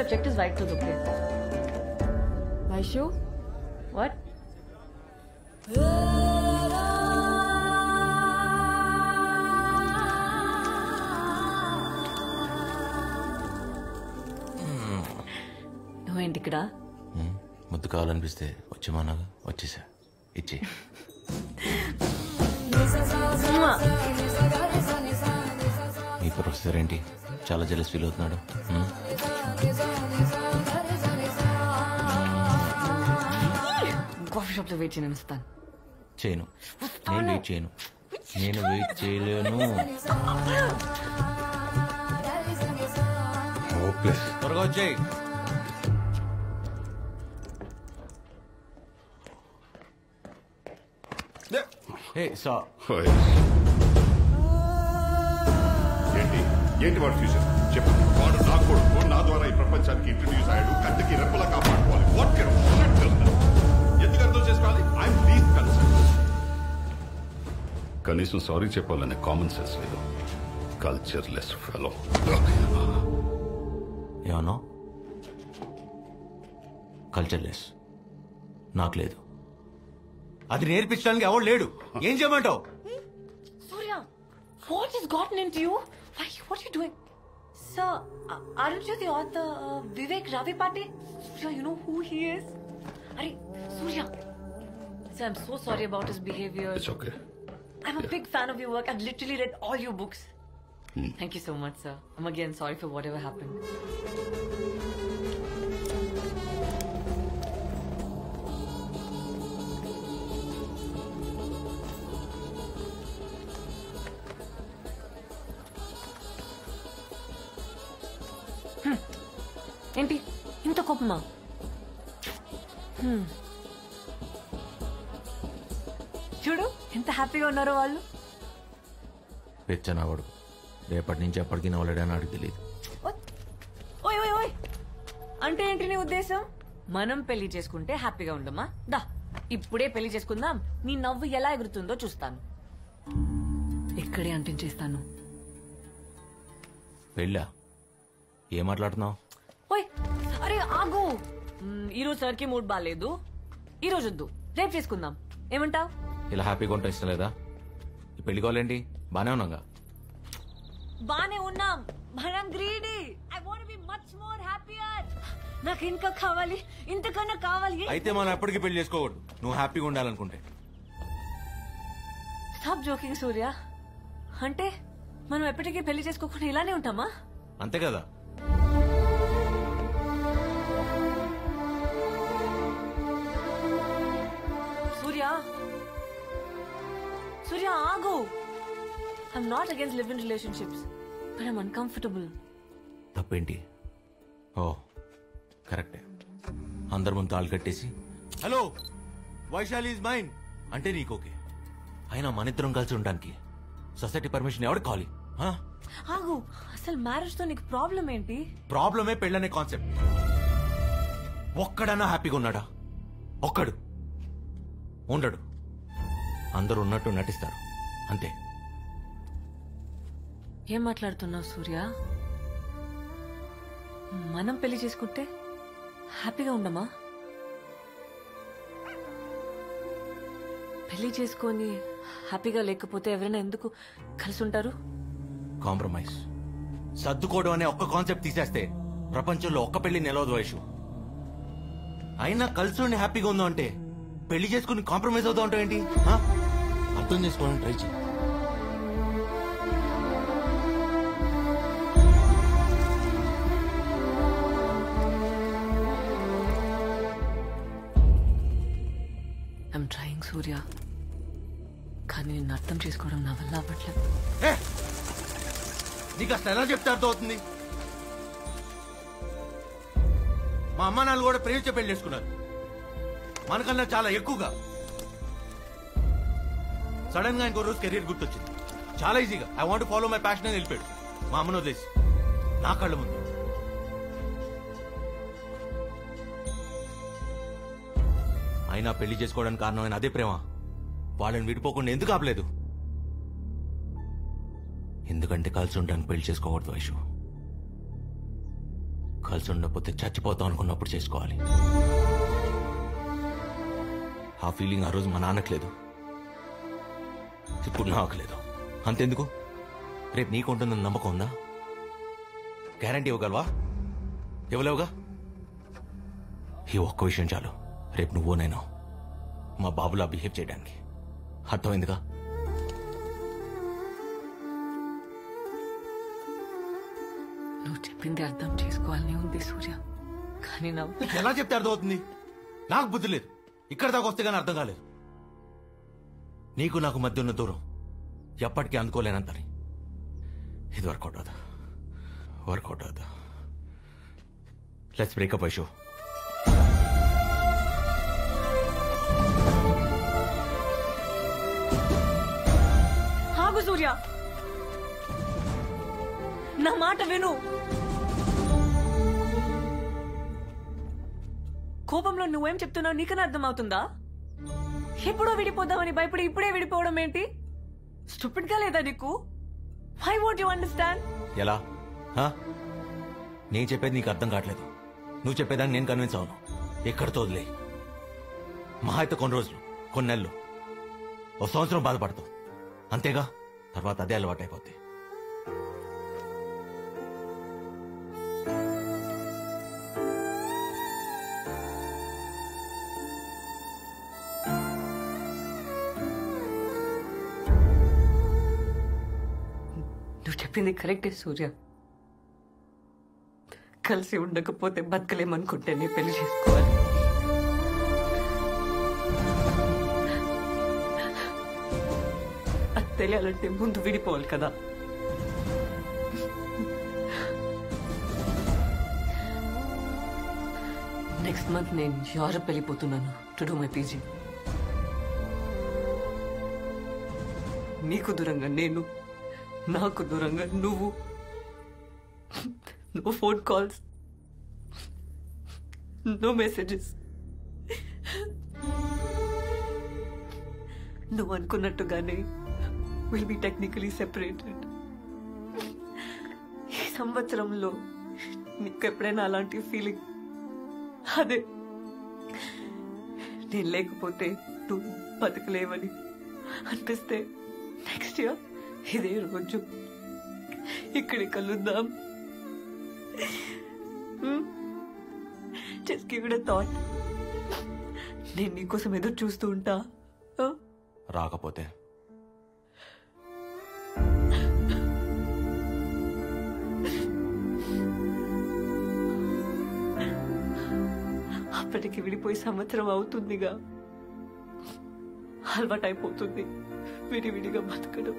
have checked his vitals, okay? Vaishu? What? నువ్వేంటి ఇక్కడ? ముద్దు కావాలనిపిస్తే వచ్చేమన్నాగా వచ్చేసా. ఇచ్చి మీ ప్రొఫెసర్ ఏంటి చాలా జెలస్ ఫీల్ అవుతున్నాడు? కాఫీ షాప్ లో వెయిట్ చేయను ఇస్తాను. చేయను, నేను వెయిట్ చేయను, నేను వెయిట్ చేయలేను. త్వరగా వచ్చేయి. ఏంటి వాడు ఫ్యూచర్ చెప్పు. వాడు నా కొడుకు, నా ద్వారా ఈ ప్రపంచానికి ఇంట్రడ్యూస్ అయ్యాడు. కంటికి రెప్పలా కాపాడుకోవాలి. ఎందుకు అర్థం చేసుకోవాలి? I'm least concern. కనీసం సారీ చెప్పాలనే కామన్ సెన్స్ లేదు. Culture less fellow. ఏమన్నా కల్చర్ లెస్? నాకు లేదు. అది నేర్పించడానికి ఎవరు లేడు. ఏం చేయమంటావు? Surya, what has gotten into you? Why? What are you doing? Sir, aren't you the author Vivek Ravi Pate? Surya, you know who he is? Arey, Surya. Sir, I'm so sorry about his behavior. It's okay. I'm a big fan of your work. I've literally read all your books. Thank you so much, sir. I'm again sorry for whatever happened. ఏంటి ఇంత కోపమా? చూడు ఎంత హ్యాపీగా ఉన్నారో వాళ్ళు. పెచ్చనవాడు రేపటి నుంచి ఎప్పటికీ నవ్వలేడని నాకు తెలియదు. ఓయ్ ఓయ్ ఓయ్ అంటే ఏంటి నీ ఉద్దేశం? మనం పెళ్లి చేసుకుంటే హ్యాపీగా ఉండమా? దా ఇప్పుడే పెళ్లి చేసుకుందాం. నీ నవ్వు ఎలా ఎగురుతుందో చూస్తాను. ఇక్కడే అంటించేస్తాను. పెళ్ళా? ఏం మాట్లాడుతున్నావు? ఓయ్ అరే ఆగు. ఈరోజు సార్కి మూడ్ బాగాలేదు. ఈరోజు వద్దు, రేపు చేసుకుందాం. ఏమంటావ్? ఇలా హ్యాపీగా ఉంటా ఇష్టం లేదా? ఈ పెళ్లి కావాలేంటి? బానే ఉన్నాగా. బానే ఉన్నాం. మనం greedy. I want be much more happier. నాకు ఇంకా కావాలి, ఇంతకన్నా కావాలి. అయితే మనం ఎప్పటికీ పెళ్లి చేసుకోకూడదు నువ్వు హ్యాపీగా ఉండాలనుకుంటే. స్టాప్ జోకింగ్ సూర్య. అంటే మనం ఎప్పటికీ పెళ్లి చేసుకోకుండా ఇలానే ఉంటామా? అంతే కదా. సూర్య సూర్య ఆగు. I'm not against live in relationships but I'm uncomfortable. తప్పేంటి? ఓ కరెక్టే. అందరి ముందు తాళి కట్టేసి హలో వైశాలి ఈజ్ మైన్ అంటే నీకు ఓకే. అయినా మన ఇద్దరం కలిసి ఉండడానికి సొసైటీ పర్మిషన్ ఎవరికి కావాలి? ఆగు. అసలు మ్యారేజ్ తో నీకు ప్రాబ్లం ఏంటి? ప్రాబ్లమే పెళ్ళనే కాన్సెప్ట్. ఒక్కడన్నా హ్యాపీగా ఉన్నాడా? ఒక్కడు ఉండడు. అందరూ ఉన్నట్టు నటిస్తారు అంతే. ఏం మాట్లాడుతున్నావు సూర్య? మనం పెళ్లి చేసుకుంటే హ్యాపీగా ఉండమా? పెళ్లి చేసుకొని హ్యాపీగా లేకపోతే ఎవరైనా ఎందుకు కలిసి ఉంటారు? కాంప్రమైజ్. సర్దుకోవడం అనే ఒక్క కాన్సెప్ట్ తీసేస్తే ప్రపంచంలో ఒక్క పెళ్లి నిలవదు వయసు. అయినా కలిసి ఉండి హ్యాపీగా ఉందో అంటే పెళ్లి చేసుకుని కాంప్రమైజ్ అవుతా ఉంటావు ఏంటి? అర్థం చేసుకోవడానికి ట్రై చేయి. ఐఎమ్ ట్రయింగ్ సూర్య, కానీ నిన్ను అర్థం చేసుకోవడం నా వల్ల అవ్వట్లేదు. నీకు అసలు ఎలా చెప్తే అర్థం అవుతుంది? మా అమ్మ నాన్న కూడా ప్రేమించే పెళ్లి చేసుకున్నారు మనకన్నా చాలా ఎక్కువగా. సడన్ గా ఇంకో రోజు కెరీర్ గుర్తొచ్చింది. చాలా ఈజీగా I want follow my passion అని వెళ్ళిపోయాడు మా అమ్మను వదిలేసి నా కళ్ళ ముందు. అయినా పెళ్లి చేసుకోవడానికి కారణమైన అదే ప్రేమ వాళ్ళని విడిపోకుండా ఎందుకు ఆపలేదు? ఎందుకంటే కలిసి ఉండడానికి పెళ్లి చేసుకోకూడదు వైషు. కలిసి ఉండకపోతే చచ్చిపోతాం అనుకున్నప్పుడు చేసుకోవాలి. ఆ ఫీలింగ్ ఆ రోజు మా నాన్నకు లేదు, ఇప్పుడు నాకు లేదు. అంతెందుకు, రేపు నీకు ఉంటుందని నమ్మకం ఉందా? గ్యారంటీ ఇవ్వగలవా? ఇవ్వలేవుగా. ఈ ఒక్క విషయం చాలు, రేపు నువ్వు నేను మా బాబులా బిహేవ్ చేయడానికి. అర్థమైందిగా? నువ్వు చెప్పింది అర్థం చేసుకోవాలని ఉంది సూర్య, కానీ ఎలా చెప్తే అర్థమవుతుంది? నాకు బుద్ధి లేదు, ఇక్కడ దాకా వస్తే కానీ అర్థం కాలేదు. నీకు నాకు మధ్య ఉన్న దూరం ఎప్పటికీ అందుకోలేనంతని. ఇది వర్కౌట్ అవుతా, వర్కౌట్ అవుతా. Let's breakup Aishu. ఆగు సూర్య, నా మాట విను. కోపంలో నువ్వేం చెప్తున్నావు నీకన్నా అర్థమవుతుందా? ఎప్పుడో విడిపోదామని భయపడి ఇప్పుడే విడిపోవడం ఏంటి? స్టూపిడ్ గా లేదా నీకు? Why won't you understand? ఎలా? నేను చెప్పేది నీకు అర్థం కావట్లేదు. నువ్వు చెప్పేదాన్ని నేను కన్విన్స్ అవును. ఎక్కడితో వదిలే. మహా అయితే కొన్ని రోజులు, కొన్ని నెలలు, ఓ సంవత్సరం బాధపడతావు అంతేగా. తర్వాత అదే అలవాటు అయిపోద్ది. నువ్వు చెప్పింది కరెక్టే సూర్య. కలిసి ఉండకపోతే బతకలేమనుకుంటే నీ పెళ్లి చేసుకోవాలి. అది తెలియాలంటే ముందు విడిపోవాలి కదా. నెక్స్ట్ మంత్ నేను యూరప్ వెళ్ళిపోతున్నాను టు డూ మై పీజీ. నీకు దూరంగా నేను, నాకు దూరంగా నువ్వు. No phone calls, no messages. నువ్వు అనుకున్నట్టుగానే విల్ బి టెక్నికలీ సెపరేటెడ్. ఈ సంవత్సరంలో నీకు ఎప్పుడైనా అలాంటి ఫీలింగ్, అదే నేను లేకపోతే నువ్వు బతకలేవని అనిపిస్తే నెక్స్ట్ ఇయర్ ఇదే రోజు ఇక్కడి కలుద్దాం. Just give it a thought. నేను నీకోసం ఎదురు చూస్తూ ఉంటా. రాకపోతే అప్పటికి విడిపోయి సంవత్సరం అవుతుందిగా. అలవాటైపోతుంది విడివిడిగా బతకడం.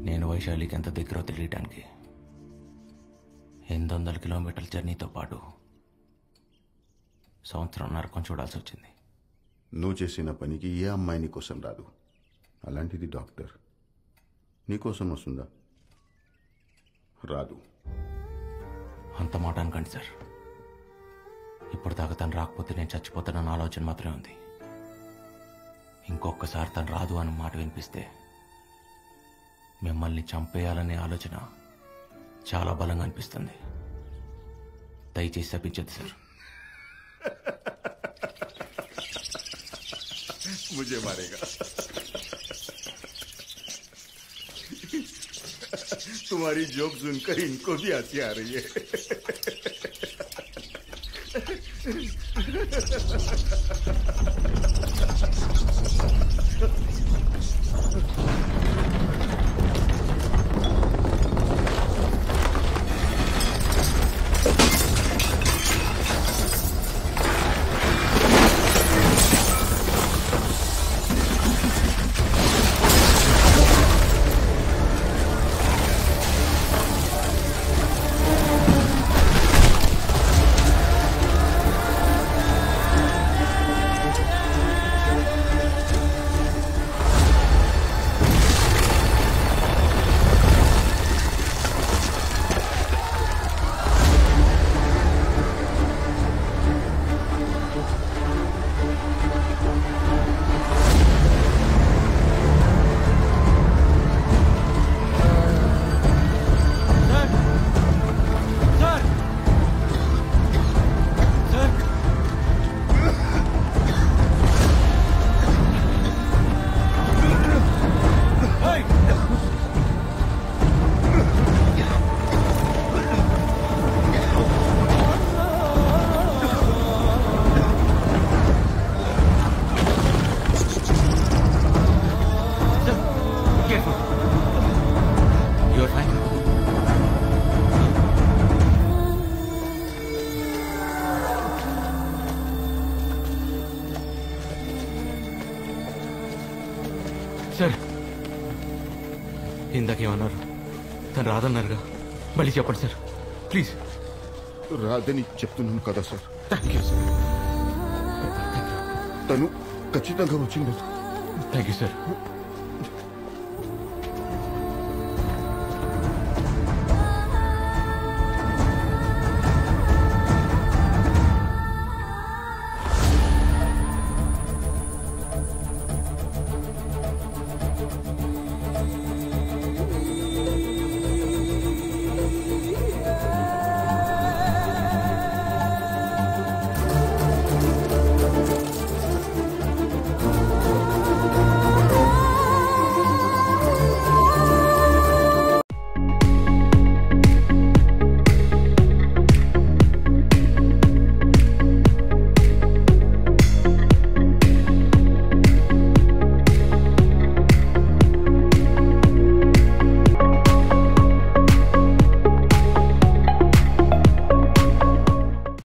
నేను వైశాలికి ఎంత దగ్గర తెలియటానికి 800 కిలోమీటర్ల జర్నీతో పాటు సంవత్సరం నరకం చూడాల్సి వచ్చింది. నువ్వు చేసిన పనికి ఏ అమ్మాయి నీకోసం రాదు. అలాంటిది డాక్టర్ నీకోసం వస్తుందా? రాదు. అంత మాట అనకండి సార్. ఇప్పటిదాకా తను రాకపోతే నేను చచ్చిపోతానన్న ఆలోచన మాత్రమే ఉంది. ఇంకొకసారి తను రాదు అన్న మాట వినిపిస్తే మిమ్మల్ని చంపేయాలనే ఆలోచన చాలా బలంగా అనిపిస్తుంది. దయచేసి శపించద్దు సార్. मुझे मारेगा. तुम्हारी जोक सुनकर इनको भी हंसी आ रही है. ఇందాకేమన్నారు? తను రాదన్నారుగా, మళ్ళీ చెప్పండి సార్ ప్లీజ్. రాదని చెప్తున్నాను కదా సార్. Thank you sir. తను ఖచ్చితంగా వచ్చిండదు. Thank you sir.